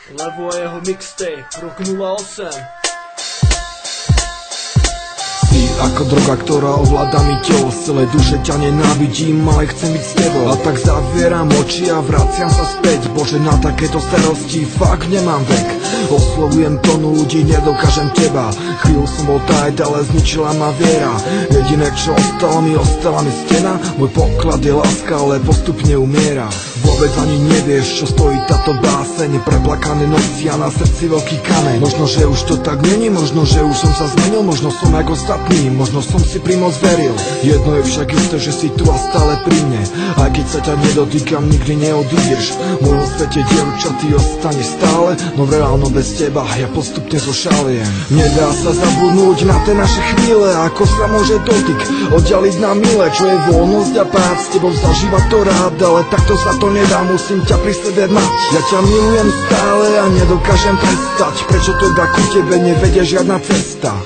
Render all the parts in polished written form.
Levo a jeho mixtape, rok 08. Si ako droga, ktorá ovláda mi telo. Z celej duše ťa nenávidím, ale chcem byť s tebou. A tak zavieram oči a vraciam sa späť. Bože, na takéto starosti fakt nemám vek. Oslovujem tonu ľudí, nedokážem teba. Chvíľu som bol tajt, ale zničila ma viera. Jediné čo ostala mi stena. Môj poklad je láska, ale postupne umiera. Vôbec ani nevieš, čo stojí táto báseň. Preplakané noci a na srdci veľký kameň. Možno, že už to tak není, možno, že už som sa zmenil. Možno som ako ostatní, možno som si primoc veril. Jedno je však isté, že si tu a stále pri mne. Aj keď sa ťa nedotýkam, nikdy neodídeš. V mojom svete, dievča, ty ostaneš stále. No reálno bez teba ja postupne zošaliem. Nedá sa zabudnúť na tie naše chvíle. Ako sa môže dotyk oddialiť na mile. Čo je voľnosť a pád, s tebou zažívať to rád. Ale takto sa to nedá, musím ťa pri sebe mať. Ja ťa milujem stále a nedokážem prestať. Prečo teda ku tebe nevedie žiadna cesta?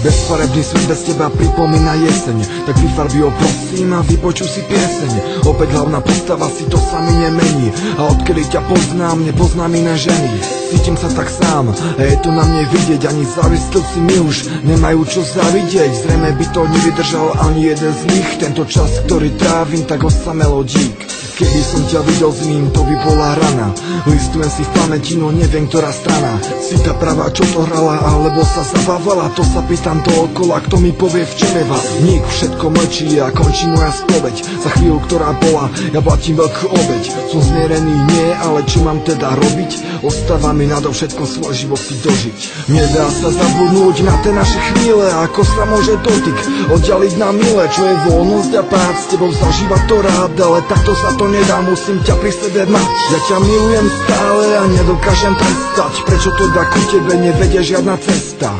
Bezfarebný svet bez teba pripomína jeseň. Tak vyfarbi ho prosím a vypočuj si pieseň. Opäť hlavná postava, si to sa mi nemení. A odkedy ťa poznám, nepoznám iné ženy. Cítim sa tak sám a je to na mne vidieť. Ani závislci mi už nemajú čo zavidieť. Zrejme by to nevydržal ani jeden z nich. Tento čas, ktorý trávim, tak osamelo dík. Keby som ťa videl s ním, to by bola rana. Listujem si v pamäti, no neviem, ktorá strana. Si tá pravá, čo to hrala, alebo sa zabávala. To sa pýtam dookola, kto mi povie, v čom je vás. Nik, všetko mlčí a končí moja spoveď. Za chvíľu, ktorá bola, ja platím veľkú obeť. Som zmierený, nie, ale čo mám teda robiť? Ostáva mi nadovšetko svoj život si dožiť. Nedá sa zabudnúť na tie naše chvíle. Ako sa môže dotyk oddialiť na mile. Čo je voľnosť a pád, s tebou zažívať to rád. Ale takto sa to nedá, musím ťa pri sebe mať. Ja ťa milujem stále a nedokážem prestať. Prečo teda ku tebe nevedie žiadna cesta?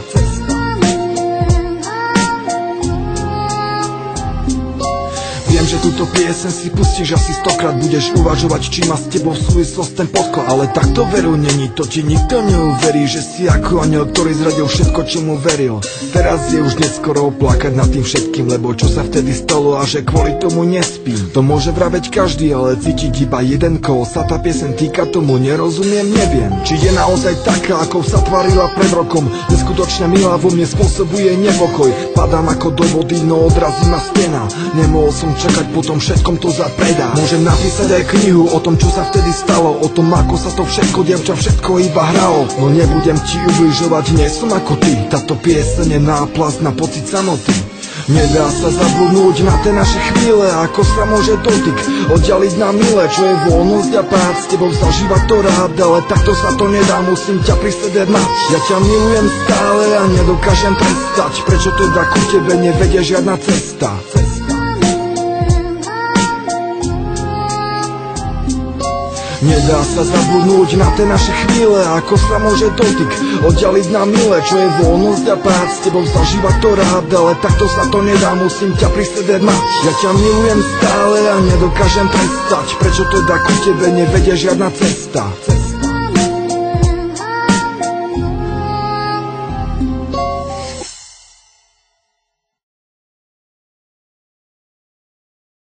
Viem, že túto piesen si pustíš asi 100-krát. Budeš uvažovať, či má s tebou súvislosť ten podklad. Ale takto veru není, to ti nikto neuverí. Že si ako aniel, ktorý zradil všetko, čomu veril. Teraz je už neskoro plakať nad tým všetkým. Lebo čo sa vtedy stalo a že kvôli tomu nespím. To môže vraveť každý, ale cítiť iba jeden. Koho sa tá piesen týka, tomu nerozumiem, neviem. Či je naozaj taká, ako sa tvarila pred rokom. Neskutočne milá vo mne spôsobuje nepokoj. Padám ako do vody, no odrazí ma stena. Nemohol som čakať, potom všetkom to zapredá. Môžem napísať aj knihu o tom, čo sa vtedy stalo. O tom, ako sa to všetko, dievča, všetko iba hralo. No nebudem ti ubližovať, nie som ako ty. Táto pieseň je náplast na pocit samoty. Nedá sa zabudnúť na tie naše chvíle. Ako sa môže dotyk oddialiť na mile. Čo je voľnosť a pád, s tebou zažívať to rád. Ale takto sa to nedá, musím ťa pri sebe mať. Ja ťa milujem stále a nedokážem prestať. Prečo teda ku tebe nevedie žiadna cesta? Nedá sa zabudnúť na tie naše chvíle. Ako sa môže dotyk oddialiť na mile. Čo je voľnosť a pád, s tebou zažívať to rád. Ale takto sa to nedá, musím ťa pri sebe mať. Ja ťa milujem stále a nedokážem prestať. Prečo teda ku tebe nevedie žiadna cesta?